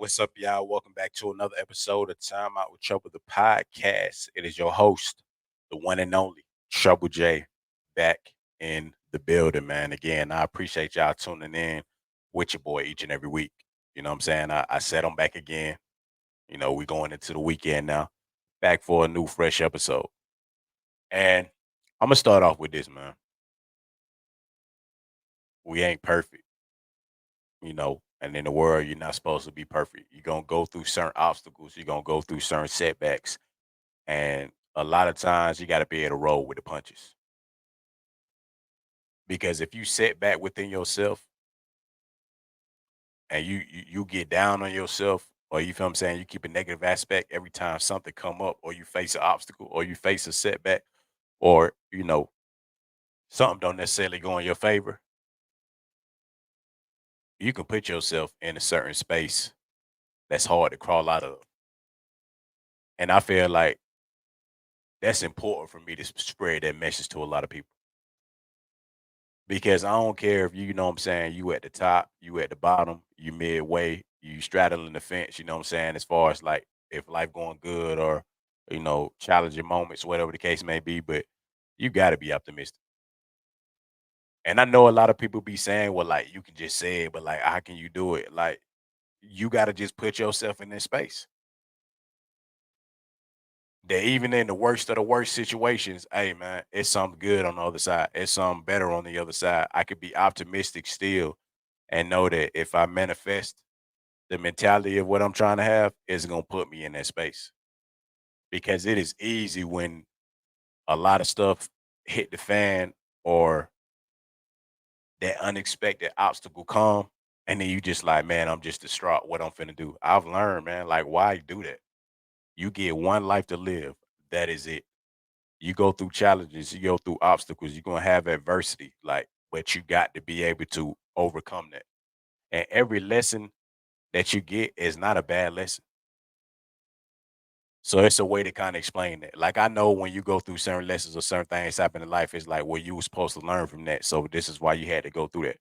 What's up, y'all? Welcome back to another episode of Timeout with Trouble the podcast. It is your host, the one and only Treble J, back in the building, man. Again, I appreciate y'all tuning in with your boy each and every week. You know what I'm saying? I said I'm back again. We going into the weekend now, back for a new, fresh episode. And I'm gonna start off with this, man. We ain't perfect, and in the world, you're not supposed to be perfect. You're gonna go through certain obstacles, you're gonna go through certain setbacks. And a lot of times you got to be able to roll with the punches. Because if you set back within yourself and you get down on yourself, or you feel what I'm saying, you keep a negative aspect every time something come up, or you face an obstacle, or you face a setback, or something don't necessarily go in your favor, you can put yourself in a certain space that's hard to crawl out of. And I feel like that's important for me to spread that message to a lot of people. Because I don't care if you know what I'm saying, you at the top, you at the bottom, you midway, you straddling the fence, you know what I'm saying, as far as like if life going good or challenging moments, whatever the case may be, but you gotta be optimistic. And I know a lot of people be saying, well, like you can just say it, but like how can you do it? Like you gotta just put yourself in this space. That even in the worst of the worst situations, hey man, it's something good on the other side. It's something better on the other side. I could be optimistic still and know that if I manifest the mentality of what I'm trying to have, it's gonna put me in that space. Because it is easy when a lot of stuff hit the fan or that unexpected obstacle come, and then you just like, man, I'm just distraught. What I'm finna do? I've learned, man, like why do that? You get one life to live. That is it. You go through challenges, you go through obstacles, you're gonna have adversity, like, but you got to be able to overcome that. And every lesson that you get is not a bad lesson. So it's a way to kind of explain that. Like I know when you go through certain lessons or certain things happen in life, it's like, well, you were supposed to learn from that. So this is why you had to go through that.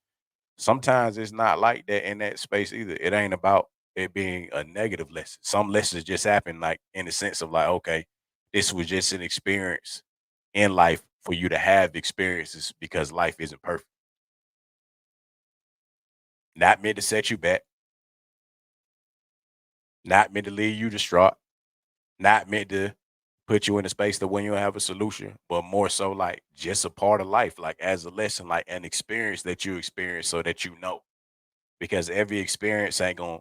Sometimes it's not like that in that space either. It ain't about it being a negative lesson. Some lessons just happen like in the sense of like, okay, this was just an experience in life for you to have experiences because life isn't perfect. Not meant to set you back, not meant to leave you distraught, not meant to put you in a space that when you don't have a solution, but more so like just a part of life, like as a lesson, like an experience that you experience so that you know. Because every experience ain't gonna,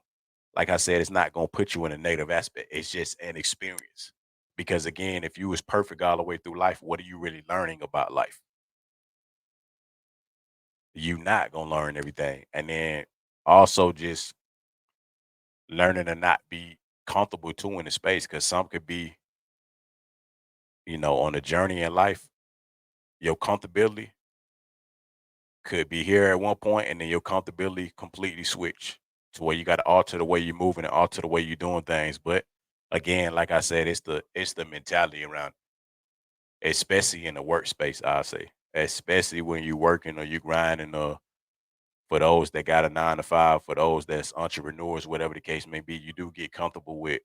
like I said, it's not gonna put you in a negative aspect. It's just an experience. Because again, if you was perfect all the way through life, what are you really learning about life? You not gonna learn everything. And then also just learning to not be comfortable too in the space because some could be, on a journey in life, your comfortability could be here at one point and then your comfortability completely switch to where you got to alter the way you're moving and alter the way you're doing things. But again, like I said, it's the mentality around, especially in the workspace, I say, especially when you're working or you grinding or for those that got a 9 to 5, for those that's entrepreneurs, whatever the case may be, you do get comfortable with,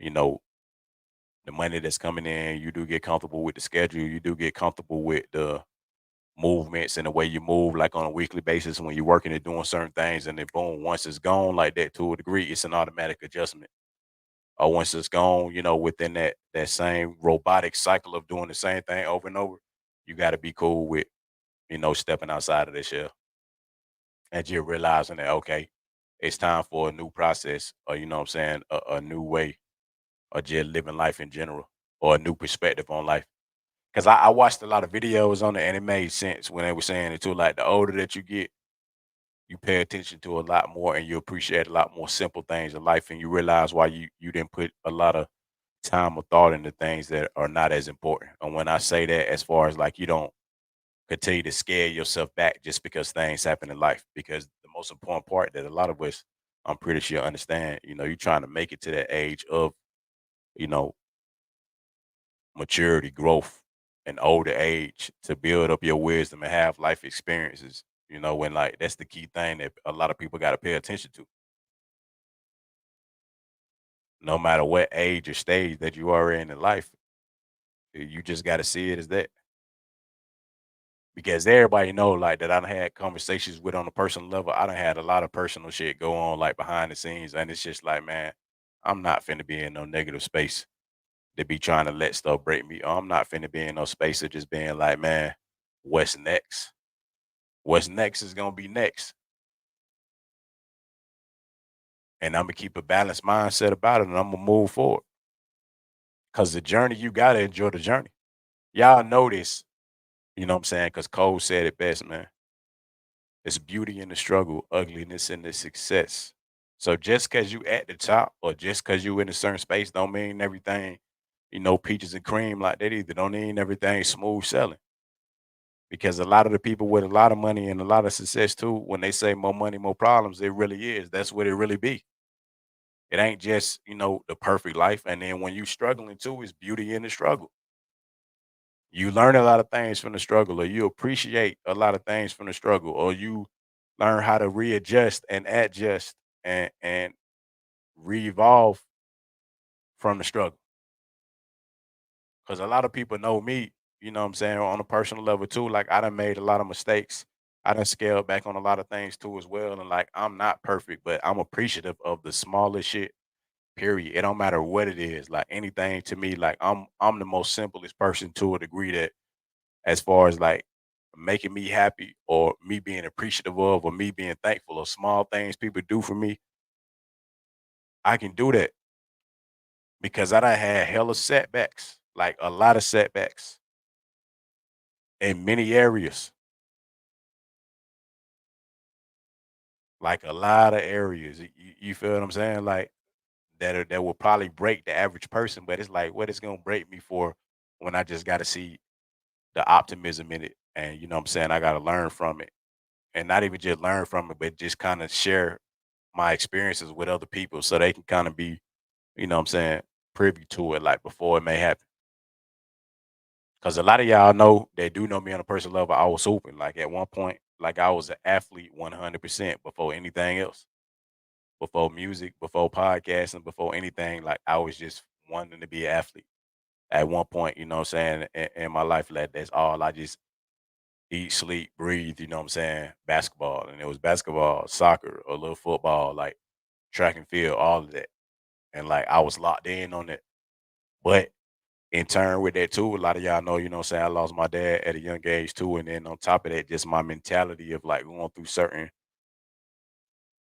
you know, the money that's coming in. You do get comfortable with the schedule. You do get comfortable with the movements and the way you move, like on a weekly basis when you're working and doing certain things, and then boom, once it's gone like that to a degree, it's an automatic adjustment. Or once it's gone, within that same robotic cycle of doing the same thing over and over, you got to be cool with stepping outside of the shell and just realizing that okay, it's time for a new process, or you know what I'm saying, a new way, or just living life in general, or a new perspective on life. Because I watched a lot of videos on it, and it made sense when they were saying it too. Like the older that you get, you pay attention to a lot more, and you appreciate a lot more simple things in life, and you realize why you didn't put a lot of time or thought into things that are not as important. And when I say that, as far as like you don't continue to scare yourself back just because things happen in life, because the most important part that a lot of us, I'm pretty sure, understand. You're trying to make it to that age of you know maturity, growth, and older age to build up your wisdom and have life experiences. When like that's the key thing that a lot of people got to pay attention to. No matter what age or stage that you are in life, you just got to see it as that. Because everybody know like that I done had conversations with on a personal level. I done had a lot of personal shit go on like behind the scenes, and it's just like, man, I'm not finna be in no negative space to be trying to let stuff break me. I'm not finna be in no space of just being like, man, what's next? What's next is gonna be next, and I'm gonna keep a balanced mindset about it, and I'm gonna move forward. Cause the journey, you gotta enjoy the journey. Y'all know this, you know what I'm saying? Cause Cole said it best, man. It's beauty in the struggle, ugliness in the success. So just cause you at the top or just cause you in a certain space don't mean everything, peaches and cream like that either. Don't mean everything smooth selling. Because a lot of the people with a lot of money and a lot of success too, when they say more money, more problems, it really is. That's what it really be. It ain't just, the perfect life. And then when you struggling too, it's beauty in the struggle. You learn a lot of things from the struggle, or you appreciate a lot of things from the struggle, or you learn how to readjust and adjust and revolve from the struggle. Because a lot of people know me, you know what I'm saying, on a personal level too. Like I done made a lot of mistakes. I done scaled back on a lot of things too as well. And like I'm not perfect, but I'm appreciative of the smallest shit. Period. It don't matter what it is. Like anything to me, like I'm the most simplest person to a degree that as far as like making me happy or me being appreciative of or me being thankful of small things people do for me, I can do that because I done had hella setbacks, like a lot of setbacks in many areas, like a lot of areas. You feel what I'm saying? Like that will probably break the average person, but it's like what it's gonna break me for when I just got to see the optimism in it, and you know what I'm saying I got to learn from it, and not even just learn from it, but just kind of share my experiences with other people so they can kind of be, you know what I'm saying, privy to it like before it may happen. Cause a lot of y'all know they do know me on a personal level. I was hooping. Like at one point, like I was an athlete 100% before anything else, before music, before podcasting, before anything. Like I was just wanting to be an athlete at one point, you know what I'm saying, in my life. Like that's all I just eat, sleep, breathe, you know what I'm saying? Basketball. And it was basketball, soccer, a little football, like track and field, all of that. And like I was locked in on it. But in turn with that too, a lot of y'all know, you know what I'm saying, I lost my dad at a young age too. And then on top of that, just my mentality of like going through certain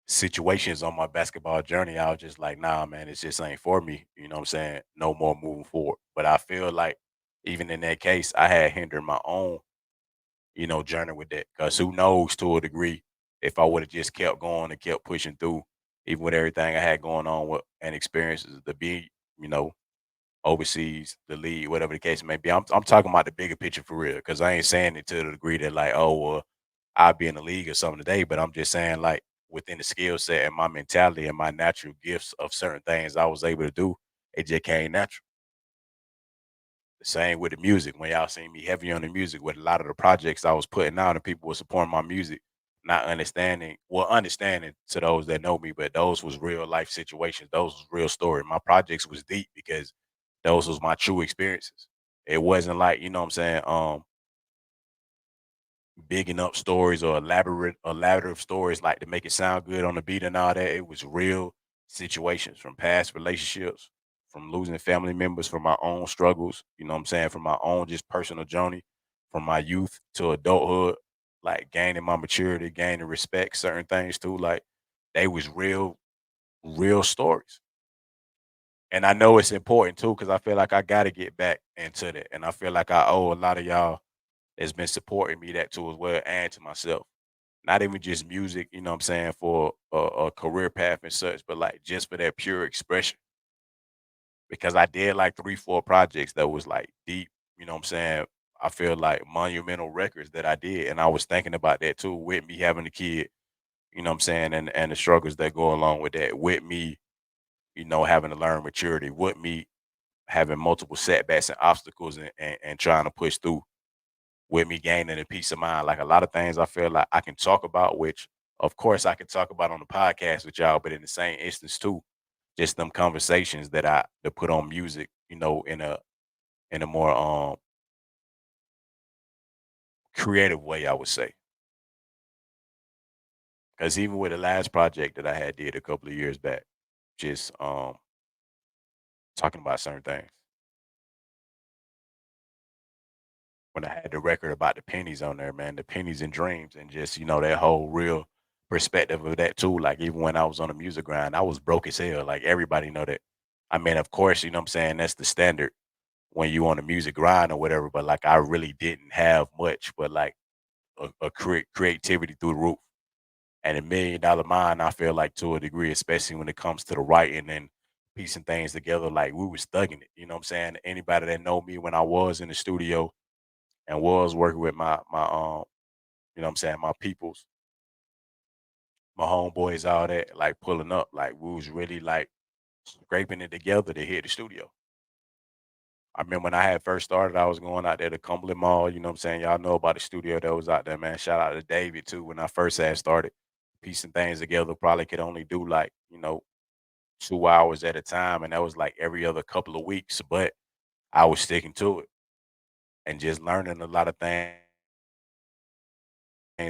situations on my basketball journey, I was just like, nah, man, it just ain't for me. You know what I'm saying? No more moving forward. But I feel like even in that case, I had hindered my own, journey with that. Cause who knows to a degree if I would have just kept going and kept pushing through, even with everything I had going on with and experiences to be, you know, overseas, the league, whatever the case may be. I'm talking about the bigger picture for real, because I ain't saying it to the degree that like, oh well, I'll be in the league or something today, but I'm just saying like within the skill set and my mentality and my natural gifts of certain things I was able to do, it just came natural. The same with the music. When y'all seen me heavy on the music with a lot of the projects I was putting out and people were supporting my music, not understanding, well, understanding to those that know me, but those was real life situations. Those was real story. My projects was deep because those was my true experiences. It wasn't like, you know what I'm saying, bigging up stories or elaborative stories like to make it sound good on the beat and all that. It was real situations from past relationships, from losing family members, from my own struggles, you know what I'm saying, from my own just personal journey, from my youth to adulthood, like gaining my maturity, gaining respect, certain things too. Like they was real stories. And I know it's important too, because I feel like I gotta get back into that. And I feel like I owe a lot of y'all that's been supporting me that too as well, and to myself. Not even just music, you know what I'm saying, for a career path and such, but like just for that pure expression. Because I did like 3, 4 projects that was like deep, you know what I'm saying? I feel like monumental records that I did. And I was thinking about that too, with me having a kid, you know what I'm saying, and the struggles that go along with that, with me, having to learn maturity, with me having multiple setbacks and obstacles and trying to push through, with me gaining a peace of mind. Like a lot of things I feel like I can talk about, which of course I can talk about on the podcast with y'all, but in the same instance too, just them conversations that I to put on music, in a more creative way, I would say. Because even with the last project that I had did a couple of years back, just talking about certain things. When I had the record about the pennies on there, man, the pennies and dreams, and just that whole real perspective of that too. Like even when I was on the music grind, I was broke as hell. Like everybody know that. I mean, of course, you know what I'm saying, that's the standard when you on the music grind or whatever. But like I really didn't have much, but like a creativity through the roof. And $1 million mind, I feel like to a degree, especially when it comes to the writing and piecing things together, like we was thugging it. You know what I'm saying? Anybody that know me when I was in the studio and was working with my you know what I'm saying, my peoples, my homeboys, all that, like pulling up, like we was really like scraping it together to hit the studio. I remember when I had first started, I was going out there to Cumberland Mall, you know what I'm saying? Y'all know about the studio that was out there, man. Shout out to David too. When I first had started piecing things together, probably could only do like, 2 hours at a time. And that was like every other couple of weeks. But I was sticking to it and just learning a lot of things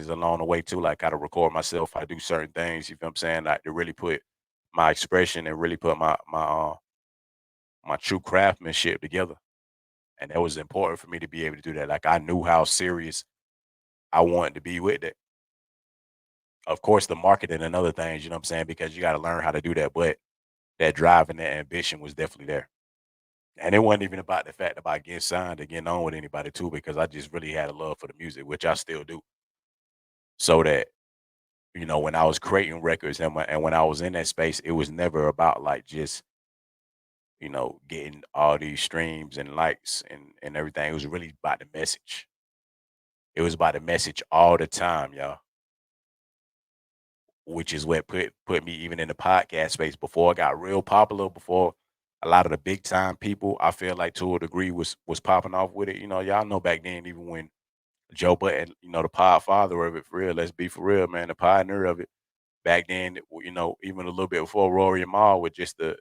along the way too, like how to record myself, how to do certain things, you feel what I'm saying? Like to really put my expression and really put my true craftsmanship together. And that was important for me to be able to do that. Like I knew how serious I wanted to be with it. Of course, the marketing and other things, you know what I'm saying? Because you got to learn how to do that. But that drive and that ambition was definitely there. And it wasn't even about the fact about getting signed or getting on with anybody too, because I just really had a love for the music, which I still do. So that, when I was creating records and when I was in that space, it was never about like just, getting all these streams and likes and everything. It was really about the message. It was about the message all the time, y'all. Which is what put me even in the podcast space before it got real popular, before a lot of the big time people, I feel like to a degree was popping off with it. Y'all know back then, even when Joe Button, the pod father of it for real, let's be for real, man, the pioneer of it. Back then, even a little bit before Rory and Maul with just the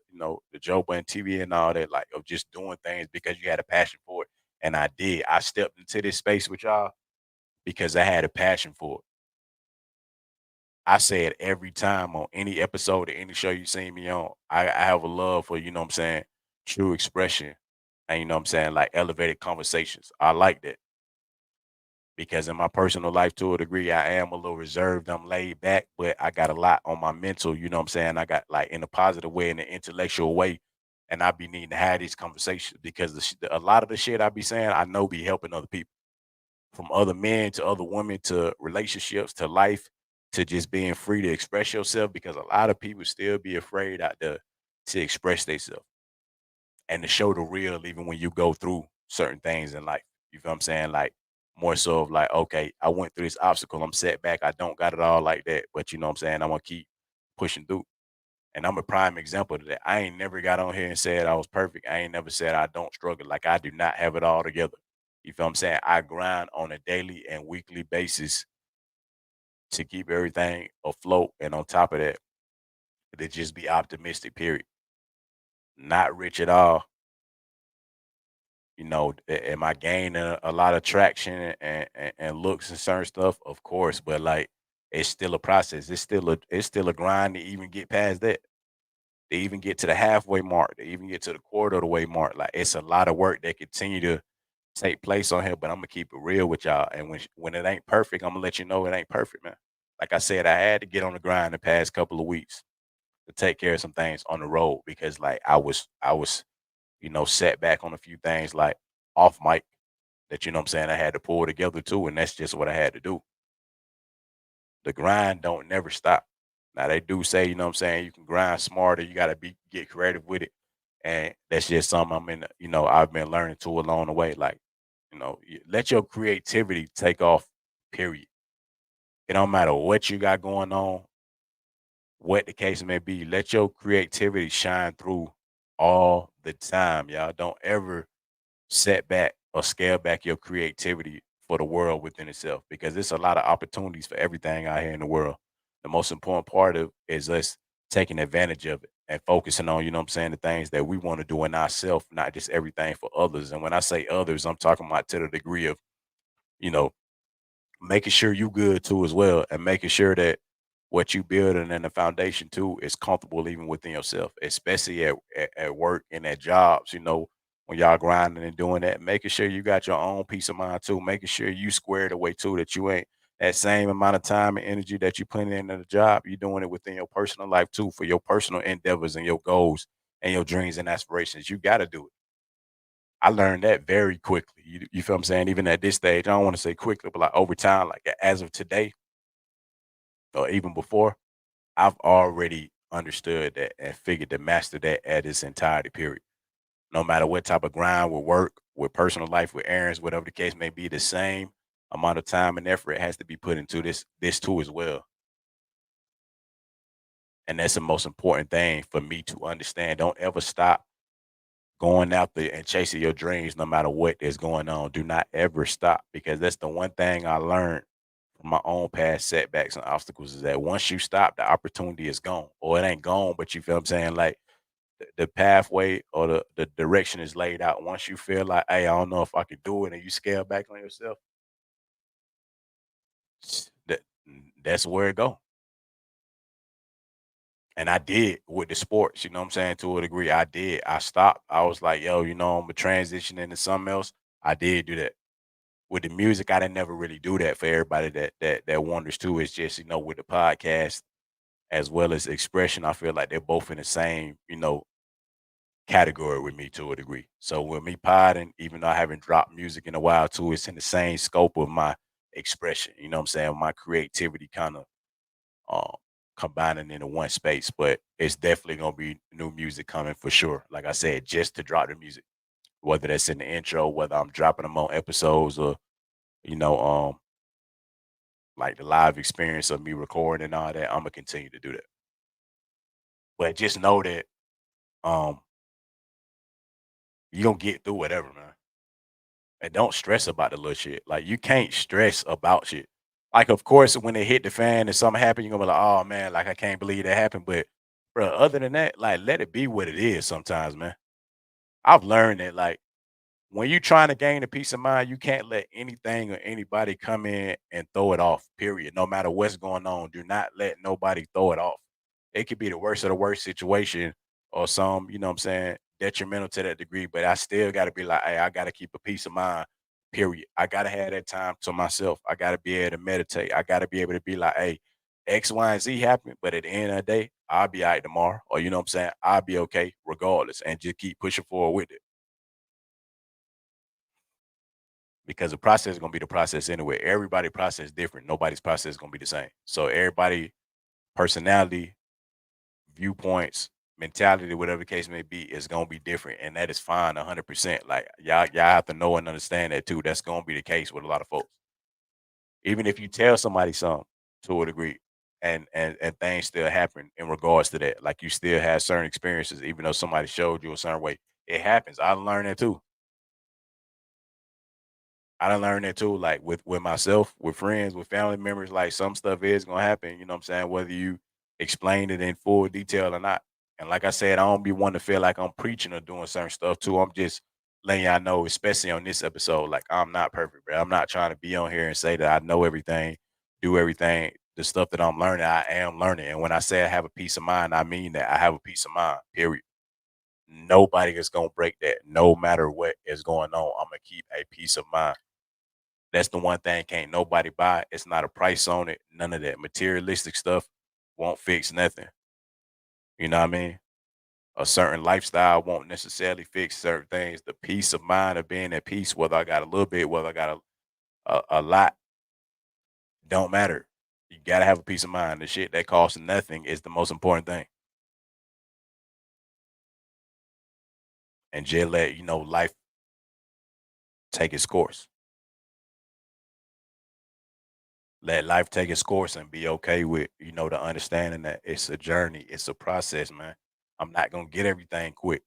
Joe Button TV and all that, like of just doing things because you had a passion for it. And I did. I stepped into this space with y'all because I had a passion for it. I say it every time on any episode of any show you see me on. I have a love for, you know what I'm saying, true expression and, you know what I'm saying, like elevated conversations. I like that because in my personal life, to a degree, I am a little reserved. I'm laid back, but I got a lot on my mental, you know what I'm saying? I got like in a positive way, in an intellectual way. And I be needing to have these conversations because a lot of the shit I be saying, I know be helping other people, from other men to other women to relationships to life to just being free to express yourself because a lot of people still be afraid out there to express themselves and to show the real even when you go through certain things in life. You feel what I'm saying? Like more so of like, okay, I went through this obstacle, I'm set back, I don't got it all like that, but you know what I'm saying? I'm gonna keep pushing through. And I'm a prime example of that. I ain't never got on here and said I was perfect. I ain't never said I don't struggle. Like I do not have it all together. You feel what I'm saying? I grind on a daily and weekly basis to keep everything afloat. And on top of that, to just be optimistic, period. Not rich at all. Am I gaining a lot of traction and looks and certain stuff? Of course, but like it's still a process. It's still a grind to even get past that. They even get to the halfway mark. They even get to the quarter of the way mark. Like it's a lot of work that continue to take place on here. But I'm gonna keep it real with y'all. And when it ain't perfect, I'm gonna let you know it ain't perfect, man. Like I said, I had to get on the grind the past couple of weeks to take care of some things on the road because like I was set back on a few things like off mic that you know what I'm saying I had to pull together too. And that's just what I had to do. The grind don't never stop. Now they do say, you know what I'm saying, you can grind smarter, you gotta get creative with it. And that's just something I've been learning too along the way. Like, let your creativity take off, period. It don't matter what you got going on, what the case may be. Let your creativity shine through all the time, y'all. Don't ever set back or scale back your creativity for the world within itself because there's a lot of opportunities for everything out here in the world. The most important part of is us taking advantage of it and focusing on, you know what I'm saying, the things that we want to do in ourselves, not just everything for others. And when I say others, I'm talking about to the degree of, you know, making sure you good too as well, and making sure that what you building and the foundation too is comfortable even within yourself, especially at work and at jobs, when y'all grinding and doing that, making sure you got your own peace of mind too, making sure you squared away too, that you ain't that same amount of time and energy that you putting into the job, you doing it within your personal life too, for your personal endeavors and your goals and your dreams and aspirations. You got to do it. I learned that very quickly. You feel what I'm saying? Even at this stage, I don't want to say quickly, but like over time, like as of today, or even before, I've already understood that and figured to master that at its entirety, period. No matter what type of grind with work, with personal life, with errands, whatever the case may be, the same amount of time and effort has to be put into this too as well. And that's the most important thing for me to understand. Don't ever stop going out there and chasing your dreams no matter what is going on. Do not ever stop, because that's the one thing I learned from my own past setbacks and obstacles, is that once you stop, the opportunity is gone. Or it ain't gone, but you feel what I'm saying? Like the pathway or the direction is laid out. Once you feel like, hey, I don't know if I could do it, and you scale back on yourself, that's where it go. And I did with the sports, you know what I'm saying? To a degree, I did. I stopped. I was like, yo, I'm a transition into something else. I did do that. With the music, I didn't never really do that for everybody that wonders too. It's just, with the podcast as well as expression, I feel like they're both in the same, category with me to a degree. So with me podding, even though I haven't dropped music in a while too, it's in the same scope of my expression. You know what I'm saying? My creativity kind of um combining into one space. But it's definitely gonna be new music coming for sure. Like I said, just to drop the music, whether that's in the intro, whether I'm dropping them on episodes, or you know, um, like the live experience of me recording and all that, I'm gonna continue to do that. But just know that um you gonna get through whatever, man. And don't stress about the little shit. Like, you can't stress about shit. Like, of course, when it hit the fan and something happened, you're gonna be like, "Oh man, like I can't believe that happened." But bro, other than that, like let it be what it is sometimes, man. I've learned that, like, when you're trying to gain a peace of mind, you can't let anything or anybody come in and throw it off, period. No matter what's going on, do not let nobody throw it off. It could be the worst of the worst situation, or some, you know what I'm saying, detrimental to that degree, but I still got to be like, hey, I got to keep a peace of mind, period. I got to have that time to myself. I got to be able to meditate. I got to be able to be like, hey, X, Y, and Z happened, but at the end of the day, I'll be all right tomorrow. Or, you know what I'm saying? I'll be okay regardless, and just keep pushing forward with it. Because the process is gonna be the process anyway. Everybody process different. Nobody's process is gonna be the same. So everybody personality, viewpoints, mentality, whatever the case may be, is gonna be different, and that is fine, 100%. Like y'all have to know and understand that too. That's gonna be the case with a lot of folks. Even if you tell somebody something to a degree, and things still happen in regards to that. Like you still have certain experiences, even though somebody showed you a certain way. It happens. I learned that too. I done learned that too, like with myself, with friends, with family members, like some stuff is gonna happen, you know what I'm saying? Whether you explain it in full detail or not. And like I said, I don't be wanting to feel like I'm preaching or doing certain stuff too. I'm just letting y'all know, especially on this episode, like I'm not perfect, bro. I'm not trying to be on here and say that I know everything, do everything. The stuff that I'm learning, I am learning. And when I say I have a peace of mind, I mean that I have a peace of mind, period. Nobody is gonna break that, no matter what is going on. I'm gonna keep a peace of mind. That's the one thing can't nobody buy. It's not a price on it. None of that materialistic stuff won't fix nothing. You know what I mean? A certain lifestyle won't necessarily fix certain things. The peace of mind of being at peace, whether I got a little bit, whether I got a lot, don't matter. You gotta have a peace of mind. The shit that costs nothing is the most important thing. And just let life take its course. Let life take its course and be okay with the understanding that it's a journey, it's a process, man. I'm not gonna get everything quick.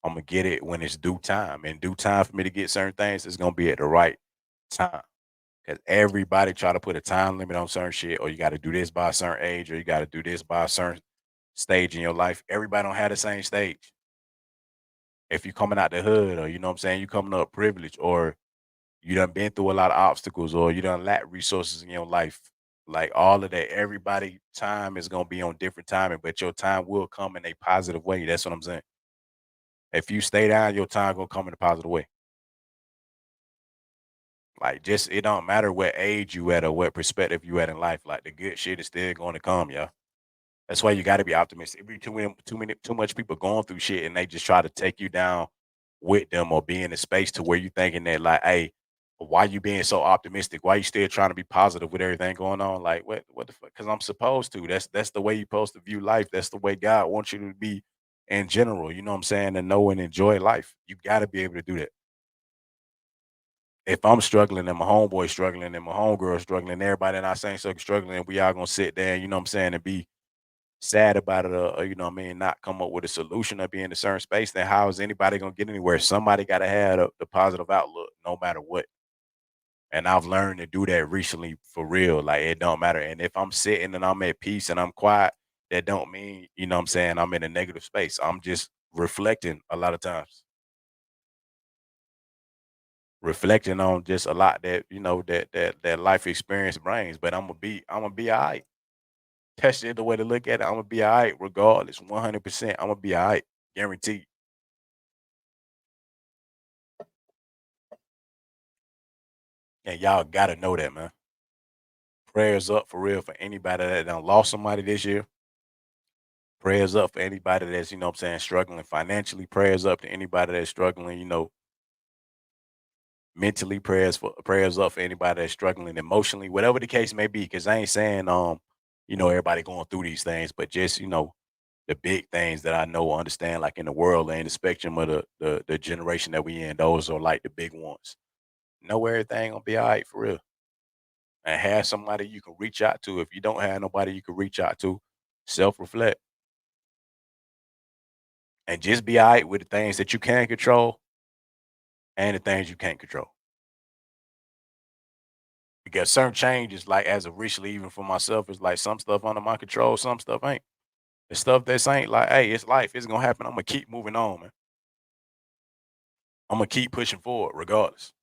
I'm gonna get it when it's due time. In due time for me to get certain things, it's gonna be at the right time. Because everybody try to put a time limit on certain shit, or you got to do this by a certain age, or you got to do this by a certain stage in your life. Everybody don't have the same stage. If you coming out the hood or you know what I'm saying, you coming up privileged or you done been through a lot of obstacles or you done lack resources in your life. Like all of that, everybody time is gonna be on different timing, but your time will come in a positive way. That's what I'm saying. If you stay down, your time gonna come in a positive way. Like just it don't matter what age you at or what perspective you at in life. Like the good shit is still going to come, yeah. That's why you got to be optimistic. It be too much people going through shit, and they just try to take you down with them or be in a space to where you thinking that like, hey, why you being so optimistic? Why you still trying to be positive with everything going on? Like, what the fuck? Because I'm supposed to. That's the way you supposed to view life. That's the way God wants you to be in general. You know what I'm saying? And know and enjoy life. You got to be able to do that. If I'm struggling and my homeboy struggling and my homegirl struggling, and everybody in our same circle struggling, and we all gonna sit there, you know what I'm saying, and be sad about it, or you know what I mean, not come up with a solution or be in a certain space, then how is anybody gonna get anywhere? Somebody gotta have the positive outlook no matter what. And I've learned to do that recently for real. Like it don't matter. And if I'm sitting and I'm at peace and I'm quiet, that don't mean, you know what I'm saying, I'm in a negative space. I'm just reflecting a lot of times. Reflecting on just a lot that, you know, that life experience brings. But I'm gonna be all right. That's just the way to look at it. I'm gonna be all right regardless. 100%. I'm gonna be all right. Guaranteed. And y'all gotta know that, man. Prayers up for real for anybody that done lost somebody this year. Prayers up for anybody that's, you know what I'm saying, struggling financially. Prayers up to anybody that's struggling, you know, mentally. Prayers up for anybody that's struggling emotionally, whatever the case may be. Cause I ain't saying you know, everybody going through these things, but just, you know, the big things that I know or understand, like in the world and the spectrum of the generation that we in, those are like the big ones. Know everything gonna be all right for real. And have somebody you can reach out to. If you don't have nobody you can reach out to, self-reflect and just be all right with the things that you can control and the things you can't control. Because certain changes, like as of recently, even for myself, is like some stuff under my control, some stuff ain't. The stuff that's ain't like, hey, it's life, it's gonna happen. I'm gonna keep moving on, man. I'm gonna keep pushing forward regardless.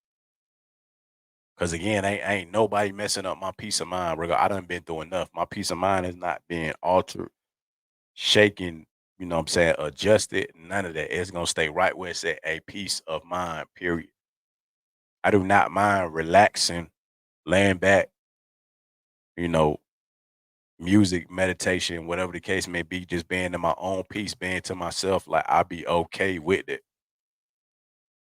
Cause again, ain't nobody messing up my peace of mind. I done been through enough. My peace of mind is not being altered, shaken, you know what I'm saying, adjusted, none of that. It's gonna stay right where it's at, a peace of mind, period. I do not mind relaxing, laying back, you know, music, meditation, whatever the case may be, just being in my own peace, being to myself, like I'll be okay with it.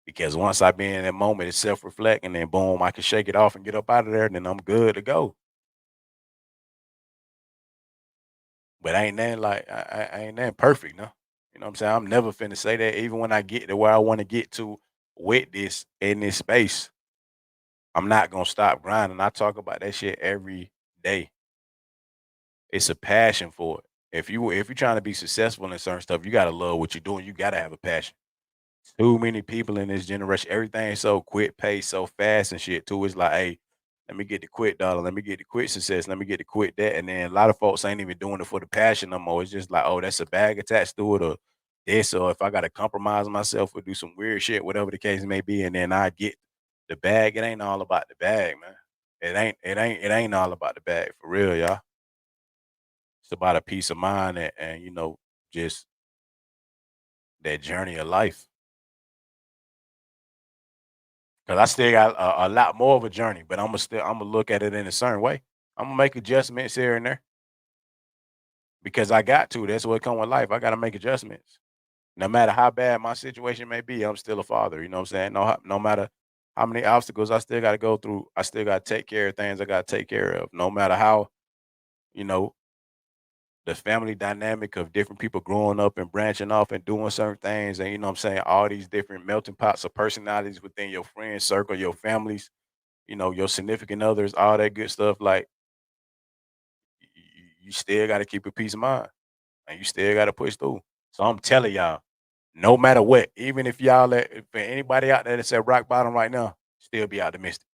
Because once I be in that moment, it's self-reflect, and then boom, I can shake it off and get up out of there, and then I'm good to go. But ain't nothing like I ain't nothing perfect, no. You know what I'm saying? I'm never finna say that even when I get to where I want to get to with this in this space, I'm not gonna stop grinding. I talk about that shit every day. It's a passion for it. If you're trying to be successful in certain stuff, you gotta love what you're doing. You gotta have a passion. Too many people in this generation, everything's so quick pace, so fast and shit too. It's like, hey, let me get the quick dollar, let me get the quick success, let me get the quick that. And then a lot of folks ain't even doing it for the passion no more. It's just like, oh, that's a bag attached to it or this, or if I gotta compromise myself or do some weird shit, whatever the case may be, and then I get the bag. It ain't all about the bag, man. It ain't all about the bag for real, y'all. It's about a peace of mind and you know, just that journey of life. Cause I still got a lot more of a journey, but I'm gonna look at it in a certain way. I'm gonna make adjustments here and there because I got to. That's what come with life. I gotta make adjustments. No matter how bad my situation may be, I'm still a father. You know what I'm saying? No matter how many obstacles I still gotta go through, I still gotta take care of things I gotta take care of. No matter how, you know, the family dynamic of different people growing up and branching off and doing certain things, and you know what I'm saying, all these different melting pots of personalities within your friend circle, your families, you know, your significant others, all that good stuff. Like you still got to keep a peace of mind, and you still got to push through. So I'm telling y'all, no matter what, even if for anybody out there that's at rock bottom right now, still be optimistic.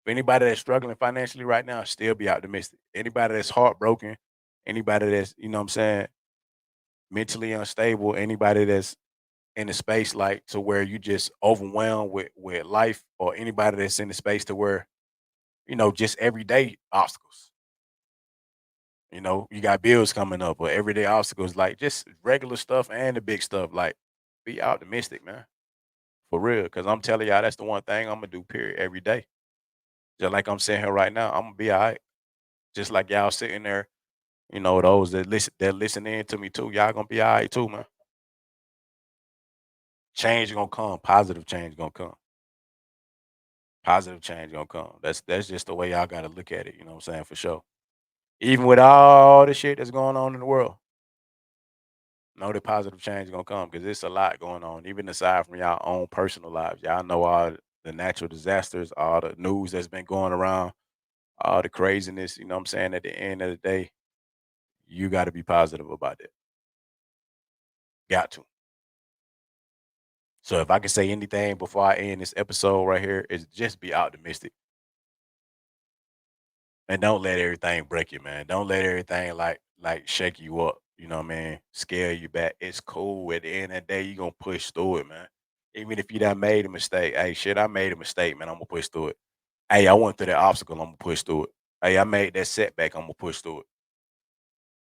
For anybody that's struggling financially right now, still be optimistic. Anybody that's heartbroken, anybody that's, you know what I'm saying, mentally unstable, anybody that's in a space like to where you just overwhelmed with life, or anybody that's in the space to where, just everyday obstacles. You got bills coming up or everyday obstacles, like just regular stuff and the big stuff. Like, be optimistic, man. For real. Cause I'm telling y'all that's the one thing I'm gonna do, period, every day. Just like I'm sitting here right now, I'm gonna be all right. Just like y'all sitting there, those that listen in to me too, y'all gonna be all right too, man. Change gonna come, positive change gonna come. Positive change gonna come. That's just the way y'all gotta look at it, you know what I'm saying? For sure. Even with all the shit that's going on in the world, know the positive change gonna come because it's a lot going on, even aside from y'all own personal lives. Y'all know all the natural disasters, all the news that's been going around, all the craziness, you know what I'm saying? At the end of the day, you gotta be positive about it. Got to. So if I can say anything before I end this episode right here, is just be optimistic. And don't let everything break you, man. Don't let everything like shake you up. You know what I mean? Scare you back. It's cool. At the end of the day, you gonna push through it, man. Even if you done made a mistake. Hey, shit, I made a mistake, man. I'm gonna push through it. Hey, I went through that obstacle, I'm gonna push through it. Hey, I made that setback, I'm gonna push through it.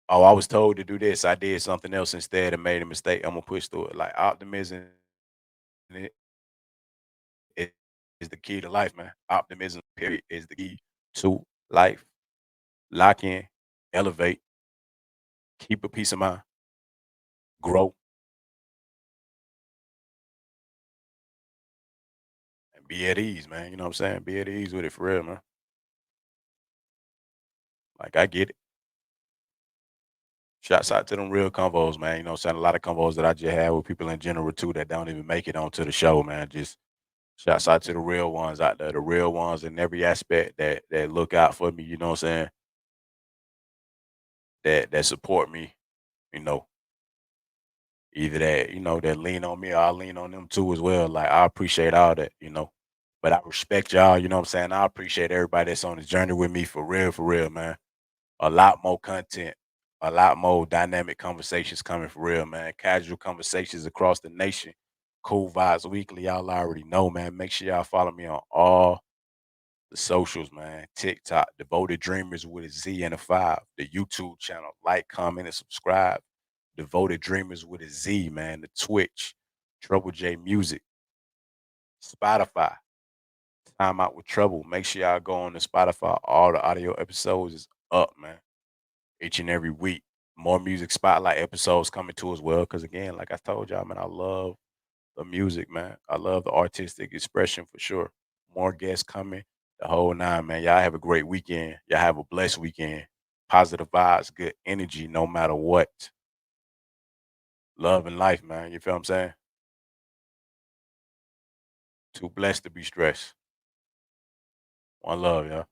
Oh, I was told to do this. I did something else instead and made a mistake. I'm gonna push through it. Like optimism i- is the key to life, man. Optimism, period, is the key to life. Lock in, elevate, keep a peace of mind, grow, and be at ease, man. You know what I'm saying? Be at ease with it for real, man. Like I get it. Shouts out to them real convos, man. You know what I'm saying? A lot of convos that I just had with people in general too that don't even make it onto the show, man. Just shouts out to the real ones out there, the real ones in every aspect that look out for me, you know what I'm saying? That support me, you know. Either that lean on me or I lean on them too as well. Like I appreciate all that. But I respect y'all, you know what I'm saying? I appreciate everybody that's on the journey with me for real, man. A lot more content, a lot more dynamic conversations coming for real, man. Casual conversations across the nation. Cool Vibes Weekly. Y'all already know, man. Make sure y'all follow me on all the socials, man. TikTok, Devoted Dreamers with a Z and a 5. The YouTube channel. Like, comment, and subscribe. Devoted Dreamers with a Z, man. The Twitch, Treble J Music, Spotify, Timeout with Trouble. Make sure y'all go on to Spotify. All the audio episodes is up, man. Each and every week. More music spotlight episodes coming too as well. Cause again, like I told y'all, man, I love the music, man. I love the artistic expression for sure. More guests coming. The whole nine, man. Y'all have a great weekend. Y'all have a blessed weekend. Positive vibes, good energy, no matter what. Love and life, man. You feel what I'm saying? Too blessed to be stressed. One love, y'all.